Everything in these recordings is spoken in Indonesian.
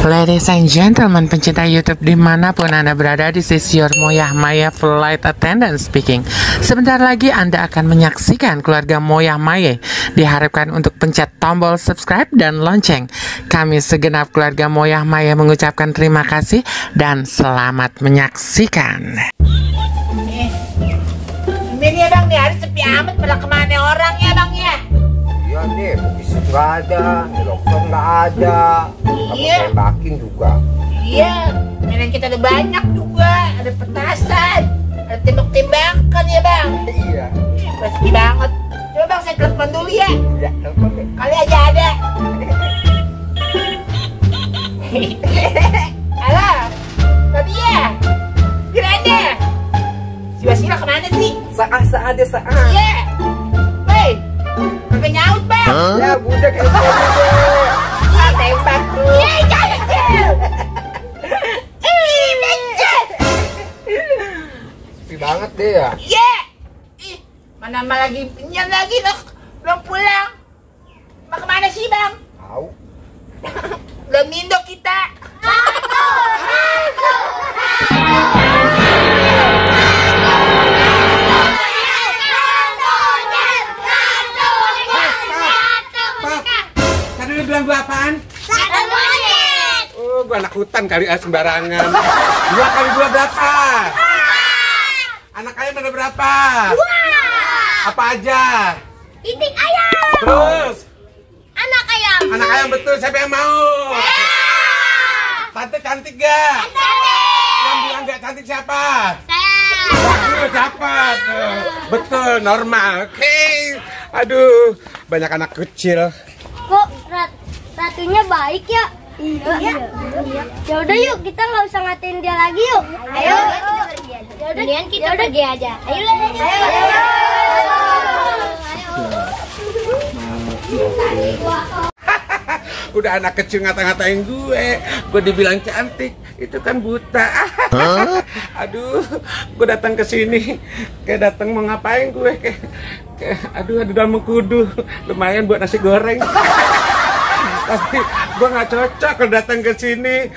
Ladies and gentlemen, pencinta YouTube dimanapun Anda berada, this is your Moyah Maya Flight Attendant speaking. Sebentar lagi Anda akan menyaksikan keluarga Moyah Maya. Diharapkan untuk pencet tombol subscribe dan lonceng. Kami segenap keluarga Moyah Maya mengucapkan terima kasih dan selamat menyaksikan. Ini ya bang, nih hari sepi amat, pada kemana orang ya bang ya? Iya nih, polisi nggak ada, dokter nggak ada, Iya. tembakin juga. Iya, mainan kita ada banyak juga, ada petasan, ada tembak-tembakan ya bang. Iya. Pasti banget. Coba bang, saya telepon dulu ya. Iya, telepon deh. Kali aja ada. Halo, Babi ya? Gimana? Si Wasila kemana sih? Saat ada saat. Iya. Hei, kagak nyaut bang. Ya budak kayak gitu. Tembak tuh. Iya, jangan. Becet. Sepi banget deh ya. Iya. Ih, mana mah lagi pinjam lagi loh. Belum pulang. Mau kemana sih bang? Tahu. Belum mindo kita. Tadi lu bilang gua apaan? Oh, gua anak hutan kali sembarangan. Dua kali dua berapa? Anak ayam ada berapa? Apa aja? Itik ayam, Terus? anak ayam. Anak ayam betul, siapa yang mau? Tante cantik gak? Yang bilang gak cantik siapa? Aduh, dapat. Betul, normal. Oke. Aduh, banyak anak kecil. Kok ratunya baik ya? Iya. Ya udah yuk, kita nggak usah ngatain dia lagi yuk. Ayo. Ya udah, kita pergi aja. Ayo. Udah anak kecil ngata-ngatain gue dibilang cantik, itu kan buta. Aduh, gue datang ke sini kayak datang mau ngapain gue aduh ada dalam mengkudu, lumayan buat nasi goreng. Tapi gue nggak cocok kalau datang ke sini,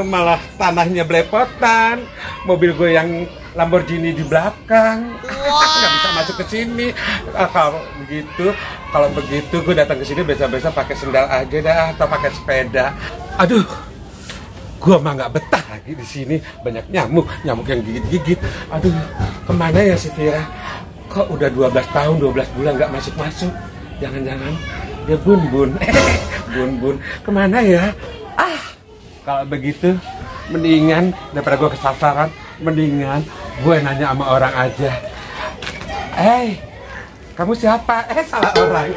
malah tanahnya belepotan, mobil gue yang Lamborghini di belakang, nggak bisa masuk ke sini. Kalau begitu gue datang ke sini biasa-biasa pakai sendal aja dah atau pakai sepeda. Aduh, gue mah nggak betah lagi di sini, banyak nyamuk yang gigit-gigit. Aduh, kemana ya si Vira? Kok udah 12 tahun 12 bulan nggak masuk-masuk? Jangan-jangan dia bun-bun. Bun-bun, kemana ya? Kalau begitu, mendingan daripada gue kesasaran, mendingan gue nanya sama orang aja. Kamu siapa? Salah orang.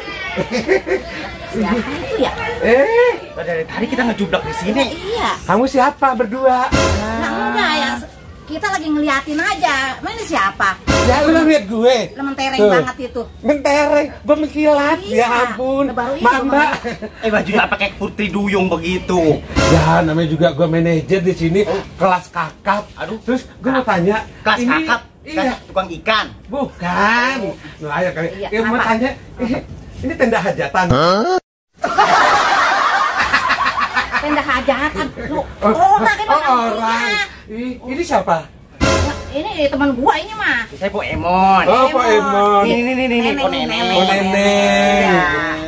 Siapa itu ya? Dari tadi kita ngejublak di sini. Iya. Kamu siapa berdua? Nah enggak ya. Kita lagi ngeliatin aja. Mana siapa? Ya lu lihat gue. Mentereng Tuh. banget itu. Mentereng, gue mengkilat. Iya. Ya ampun, Baru itu, Mama. Bajunya pakai putri duyung begitu. Ya namanya juga gue manajer di sini, kelas kakap. Aduh. Terus gue mau tanya, Kelas ini, kakap, iya, tukang ikan. bukan. Nelayan kali. Iya, Ya mau kenapa? tanya, ini tenda hajatan. Tenda hajatan. Lu Orang. Ini siapa? Ini teman gua ini mah. Saya Po Emon. Oh, Pak Emon. Ini Po Neneng. Oh Neneng, Iya.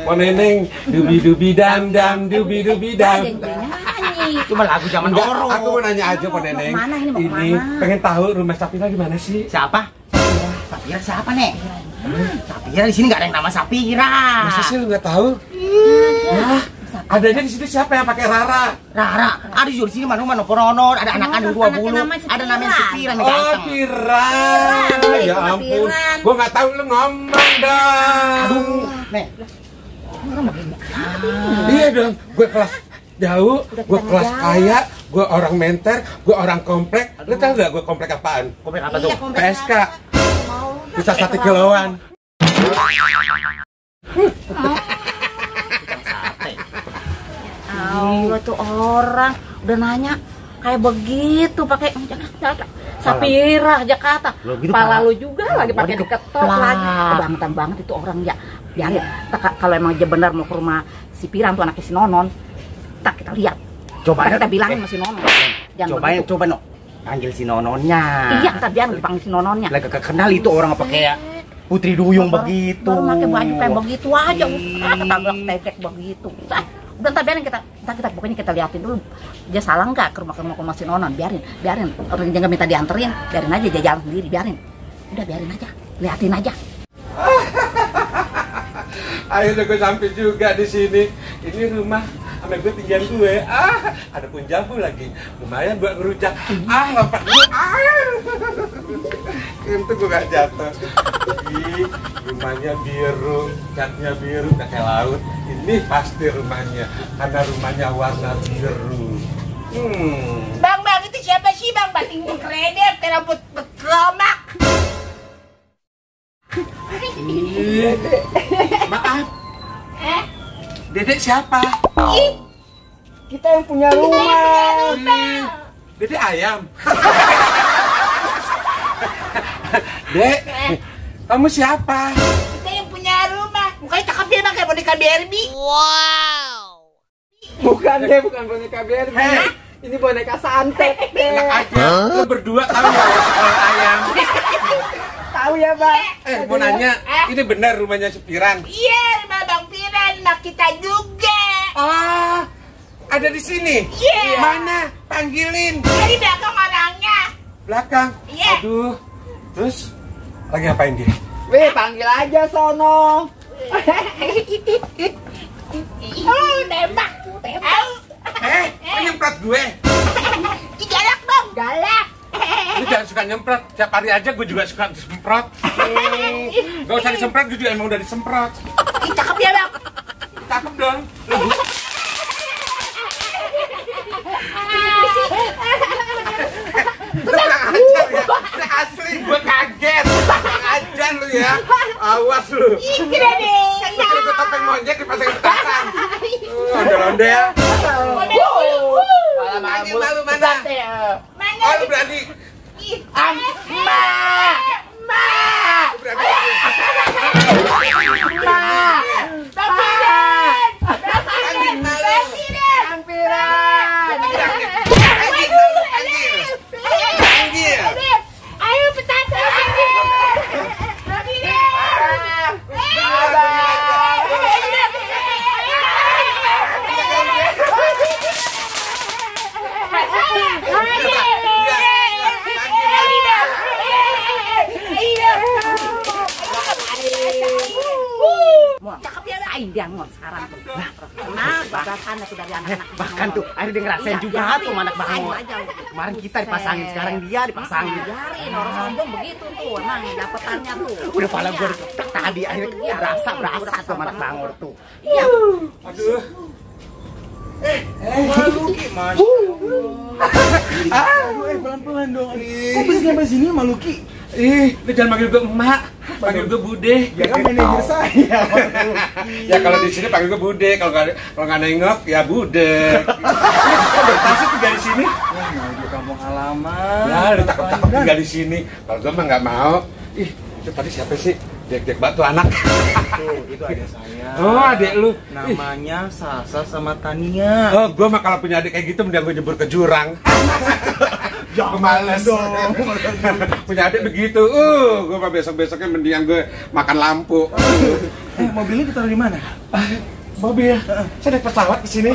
oh Neneng, dubi dam dam, dubi dam. Nyanyi. Cuma lagu zaman Enggak, doro. aku mau nanya aja Pak Neneng. Mau kemana ini, mau kemana? pengen tahu rumah Sapira di mana sih? Siapa? Sapira siapa nek? Sapira di sini nggak ada yang nama Sapira. Masa sih lu nggak tahu? Hah? Adanya di situ siapa yang pakai Rara? Rara, ada di sini mana nono, ada anak kandung dua bulu, ada namanya Sapira nih Oh, ganteng. Piran. Ya Piran. ampun, gua nggak tahu lu ngomong dong. Aduh, nek. Iya dong, gue kelas jauh, gue kelas kaya, gue orang menter, gue orang komplek. Lu tahu nggak gue komplek apaan? Komplek apa tuh? PSK. Bisa 1 kiloan. Allah tuh orang udah nanya kayak begitu pakai Sapira, Jakarta. Loh, gitu, Pala Pak. lu juga lagi pakai diketok lagi. Kebangetan banget itu orang ya. Biarin. Kalau emang dia benar mau ke rumah si Pirang tuh anaknya si Nonon, tak kita lihat. Coba Ntar kita bilangin sama si Nonon. Jangan begitu. Coba no. Panggil si Nononnya. Iya, ntar jangan dipanggil si Nononnya. Lagi kenal itu orang apa kayak Putri Duyung begitu. Baru pakai baju kayak begitu aja. Ketabrak tedek begitu. Udah ntar biarin kita pokoknya kita liatin dulu. Dia salah nggak ke rumah si Nonon? Biarin. Orang dia nggak minta dianterin, biarin aja dia jalan sendiri, biarin. Udah biarin aja, liatin aja. Akhirnya gue sampai juga di sini. Ini rumah sama gue tinggal gue. Ada pun jambu lagi. Lumayan buat ngerujak. Lompat dulu. Untung gue gak jatuh. Ih, rumahnya biru, catnya biru, kayak laut. Ini pasti rumahnya, karena rumahnya warna biru. Bang, itu siapa sih bang? Bating kredit, rambut berkelomak. Maaf. Dedek siapa? Kita yang punya rumah. Dedek ayam. Dek, kamu siapa? Kita yang punya rumah. Mukanya cakep dia bang kayak boneka Barbie. Bukan boneka Barbie. Hei, Ini boneka santet. enak aja. Lu berdua tahu nggak kalau ayam? Tahu ya, Bang? Mau nanya, ini benar rumahnya si Pirang? Iya, rumah bang Piran, mak kita juga. Oh, ada di sini? Iya. Mana? Panggilin. Dari belakang orangnya. Belakang? Iya. Aduh. Terus, lagi ngapain dia? Weh, panggil aja sono. Tembak. Nyemprot gue? Galak bang. Galak. Lu jangan suka nyemprot. Tiap hari aja gue juga suka disemprot. Gak usah disemprot, gue juga emang udah disemprot. Cakep ya bang. Cakep dong. Lu kurang ajar ya. Ini asli gue kaget. Kurang ajar lu ya. Awas lu. Kira deh. Ikut topeng monjek dipasang petasan. Ondel-ondel. Malu mana? Mana? Oh, lu berani? Lu berani? Ayo petasan. Cakep ya, sain dia ngon sekarang tuh. Kenapa? Bahkan tuh dari anak-anak. Bahkan tuh, akhirnya dia ngerasain juga tuh anak bangun. Kemarin kita dipasangin, sekarang dia dipasangin. Biarin orang sombong begitu tuh, emang dapetannya tuh. Udah pala gue diketek tadi, akhirnya berasa tuh anak bangor tuh. Iya. Aduh. Malu gimana? Pelan-pelan dong. Kok bisa sampai sini Malu Ki? Lu jangan manggil gue emak, panggil gue bude. Ya kan manajer saya. Ya kalau di sini panggil gue bude, kalau nggak nengok ya bude. Kok bertasik tinggal di sini? Mau di kampung halaman. Ya udah takut tinggal di sini. Kalau gue mah nggak mau. Itu tadi siapa sih? Dek batu anak. Itu adik saya. Oh, adik lu. Namanya Sasa sama Tania. Oh, gue mah kalau punya adik kayak gitu mending gue jebur ke jurang. Males dong. Punya adik begitu. Gue mah besok-besoknya mendingan gue makan lampu. Mobilnya ditaruh di mana? Mobil. Saya naik pesawat ke sini.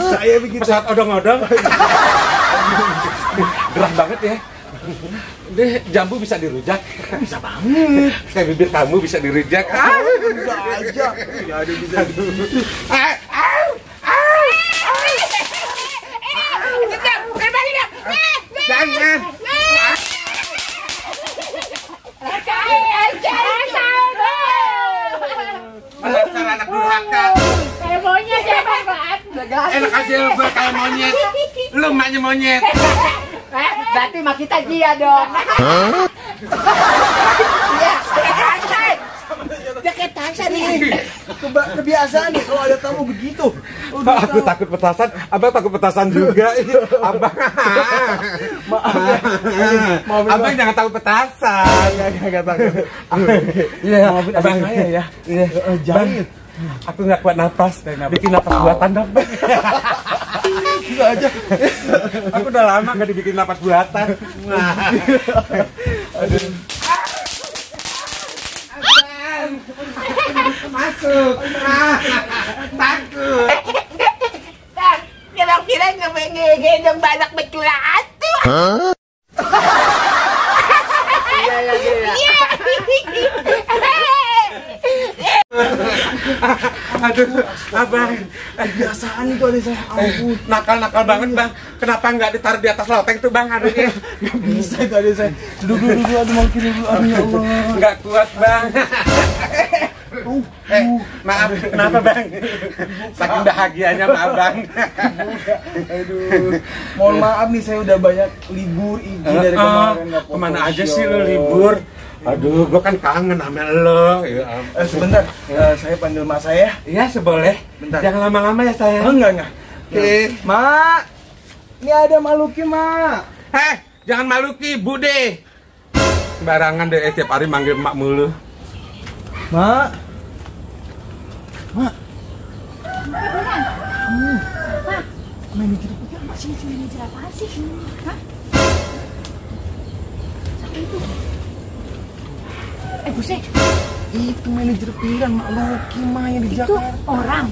Saya begitu. Pesawat odong-odong. Gerah banget ya. Deh, jambu bisa dirujak. Bisa banget. Kayak bibir kamu bisa dirujak. Bisa aja. Ya ada bisa. Jangan. Malah cara anak durhaka. Kayak monyet ya bang. Enak aja gue kayak monyet. Lu emaknya monyet. Berarti mak kita dia dong. Iya. Dia kayak Tarzan nih. Kebiasaan nih kalau ada tamu begitu. Aku takut petasan, abang takut petasan juga. Abang, abang jangan takut petasan. Enggak takut. Iya, Maafin abang saya ya. Iya, Jahit. aku nggak kuat napas, bikin napas buatan dong. Bisa aja. Aku udah lama nggak dibikin napas buatan. Aduh. Masuk. Takut. Kira-kira ngegendong badak beculaan tuh. Aduh, abang. Biasaan itu ada saya. Ampun. Nakal-nakal banget bang. Kenapa nggak ditaruh di atas loteng tuh bang harusnya? Gak bisa itu ada saya. Duduk. Aduh makin dulu. Aduh ya Allah. Nggak kuat bang. Maaf, kenapa bang? Saking bahagianya sama abang. Aduh. Mohon maaf nih saya udah banyak libur izin dari kemarin nggak foto Kemana aja show. sih lo libur? Aduh, gua kan kangen sama lo. Ya ampun. Sebentar, saya panggil mak saya. Iya, seboleh. Bentar. Jangan lama-lama ya sayang. Enggak. Oke. Mak, ini ada Maluki mak. Jangan maluki, Bude. Barangan deh, tiap hari manggil emak mulu. Mak. Manajer apa sih? Manajer apaan sih? Hah? Siapa itu? Buset, Itu manajer Piran Maluki mah yang di itu Jakarta. orang.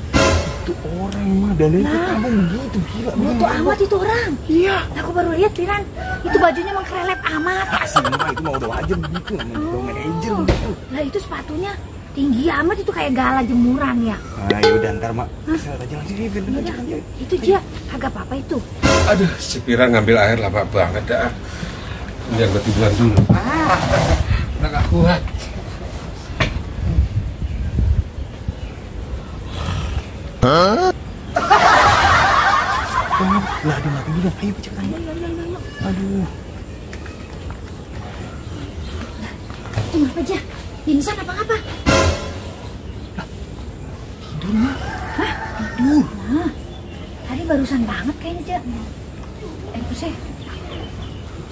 Itu orang mah dan itu kamu begitu gila. Bodoh amat itu orang. Iya. Aku baru lihat Piran. Itu bajunya mengkerelep amat. Asli mah itu mah udah wajar begitu namanya manajer begitu. Lah itu sepatunya tinggi amat itu kayak gala jemuran ya. Nah, yaudah ntar mak. Saya jalan sini, Yaudah, itu dia kagak apa-apa itu. Aduh, si Pira ngambil air lama banget dah. Ini yang gue tiduran dulu. Udah gak kuat. Lah dia mati dulu. Ayo cepetan. Aduh. Tunggu apa aja? Pingsan apa-apa? Tidur mah. Hah? Tidur. Nah, tadi barusan banget kayaknya, Jak. Buset.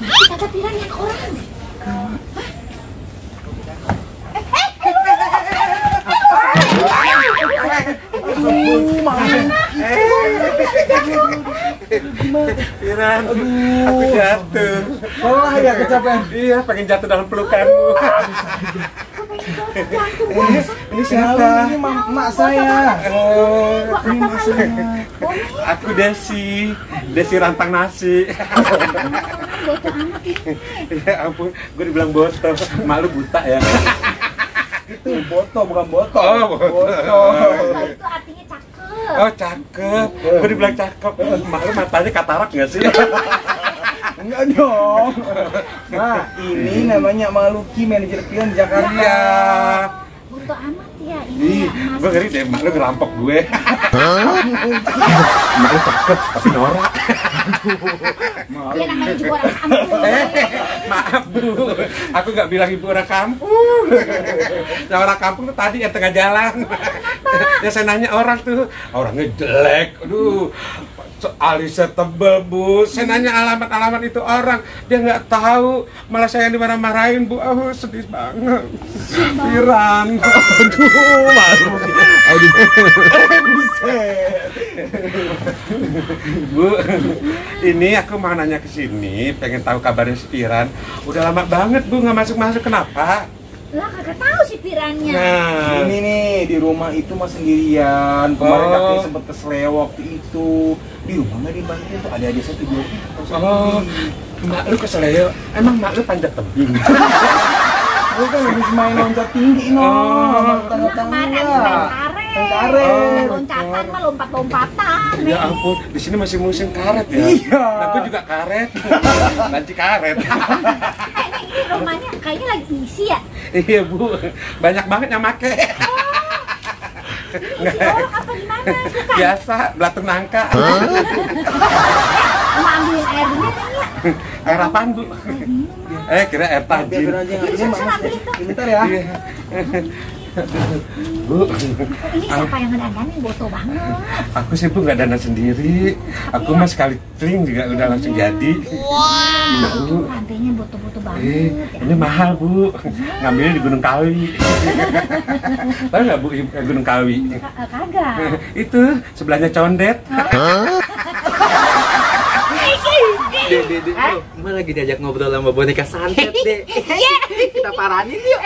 Mati kagak Piran yang orang. Piran, aku jatuh. Lelah ya kecapean. Iya, pengen jatuh dalam pelukanmu. Ini siapa? Ini mak saya. Ini mak saya. Aku Desi rantang nasi. Bodoh amat itu. Ya ampun, gue dibilang botol. Malu buta ya. Itu boto bukan botol. Oh, botol. Nah, itu artinya cakep. Oh, cakep. Gue dibilang cakep. Malu matanya katarak nggak sih? Enggak dong. Nah, ini namanya Maluki manajer Pion Jakarta. Iya. Bodoh amat ya ini. Ih, ya, gue ngeri deh, mak lu ngerampok gue. Mak lu cakep, tapi norak. Dia namanya juga orang kampung. Maaf Bu, aku nggak bilang ibu orang kampung. Yang orang kampung tuh tadi yang tengah jalan. Ya saya nanya orang tuh, orangnya jelek. Aduh, alisnya tebel Bu. Saya nanya alamat-alamat itu orang, dia nggak tahu. Malah saya yang dimarah-marahin Bu. Oh sedih banget. Piran. Aduh, malu. Aduh. Buset. Bu, ini aku mau nanya ke sini, pengen tahu kabarnya si Piran. Udah lama banget Bu nggak masuk-masuk, kenapa? Lah kagak tahu si Pirannya. Nah, Ini nih di rumah itu mah sendirian. Kemarin Oh. katanya sempet kesleo waktu itu. Di rumah nggak dibantuin tuh adik-adik saya tidur. oh, mak lu keseleo. Emang mak lu panjat tebing? Gue kan habis main loncat tinggi no. Sama tetangga-tetangga. Kemarin habis main karet. Main karet. Loncatan mah lompat-lompatan. Ya ampun, di sini masih musim karet ya. Iya. Nah, aku juga karet. Nanti karet. Ini rumahnya kayaknya lagi isi ya. Iya Bu, banyak banget yang make. Ini si orang apa gimana? Bukan. Biasa, belatung nangka. Mau ambilin air dulu ya? Air apaan Bu? Kira air tajin. Biar aja nggak ini Bisa Mak. ambil itu. Bentar ya. Iya. Bu, Ini siapa yang ngedandanin boto banget? aku sih Bu nggak dandan sendiri. Aku mah sekali kling juga udah langsung jadi. Bu, Rantainya boto-boto banget. ini mahal Bu, ngambilnya di Gunung Kawi. Tahu nggak Bu Gunung Kawi? Kagak. Itu sebelahnya Condet. Dek, Emak lagi diajak ngobrol sama boneka santet, Dek. Kita paranin yuk.